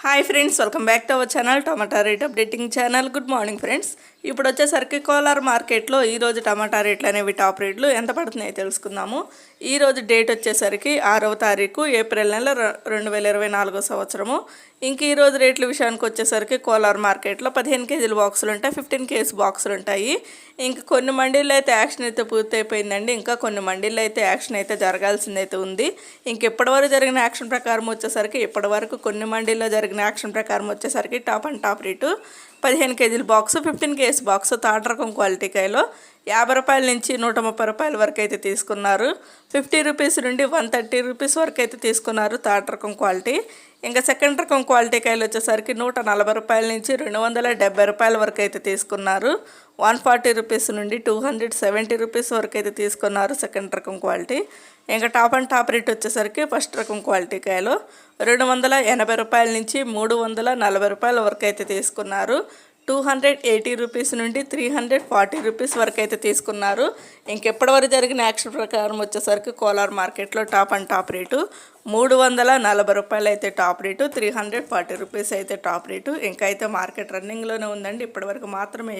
Hi friends, welcome back to our channel tomato rate updating channel. Good morning friends. ఇప్పుడు వచ్చేసరికి కోలార్ మార్కెట్లో ఈరోజు టమాటా రేట్లు అనేవి టాప్ రేట్లు ఎంత పడుతున్నాయో తెలుసుకుందాము. ఈరోజు డేట్ వచ్చేసరికి 6వ తారీఖు ఏప్రిల్ నెల 2024 సంవత్సరము. ఇంక ఈరోజు రేట్ల విషయానికి వచ్చేసరికి కోలార్ మార్కెట్లో 15 కేజీల బాక్సులు ఉంటాయి, 15 కేజీ బాక్సులు ఉంటాయి. ఇంక కొన్ని మండీల్లో అయితే యాక్షన్ అయితే పూర్తయిపోయిందండి. ఇంకా కొన్ని మండీల్లో అయితే యాక్షన్ అయితే జరగాల్సిందైతే ఉంది. ఇంక ఇప్పటివరకు జరిగిన యాక్షన్ ప్రకారం వచ్చేసరికి ఇప్పటివరకు కొన్ని మండీల్లో జరిగిన యాక్షన్ ప్రకారం వచ్చేసరికి టాప్ అండ్ టాప్ రేటు 15 కేజీల బాక్సు, 15 కేజీ బాక్సు థర్డ్ రకం క్వాలిటీ కాయలో 50 రూపాయల నుంచి 130 రూపాయల వరకు అయితే తీసుకున్నారు. 50 రూపీస్ నుండి 130 రూపీస్ వరకు అయితే తీసుకున్నారు థర్డ్ రకం క్వాలిటీ. ఇంకా సెకండ్ రకం క్వాలిటీ కాయలు వచ్చేసరికి 140 రూపాయల నుంచి 270 రూపాయల వరకు అయితే తీసుకున్నారు. 140 రూపీస్ నుండి 270 రూపీస్ వరకు అయితే తీసుకున్నారు సెకండ్ రకం క్వాలిటీ. ఇంకా టాప్ అండ్ టాప్ రేట్ వచ్చేసరికి ఫస్ట్ రకం క్వాలిటీ కాయలు 280 రూపాయల నుంచి 340 రూపాయల వరకు అయితే తీసుకున్నారు. 280 రూపీస్ నుండి 340 రూపీస్ వరకు అయితే తీసుకున్నారు. ఇంకెప్పటివరకు జరిగిన యాక్షన్ ప్రకారం వచ్చేసరికి కోలార్ మార్కెట్లో టాప్ అండ్ టాప్ రేటు 340 రూపాయలు అయితే టాప్ రేటు, 340 రూపీస్ అయితే టాప్ రేటు. ఇంకా అయితే మార్కెట్ రన్నింగ్లోనే ఉందండి. ఇప్పటివరకు మాత్రమే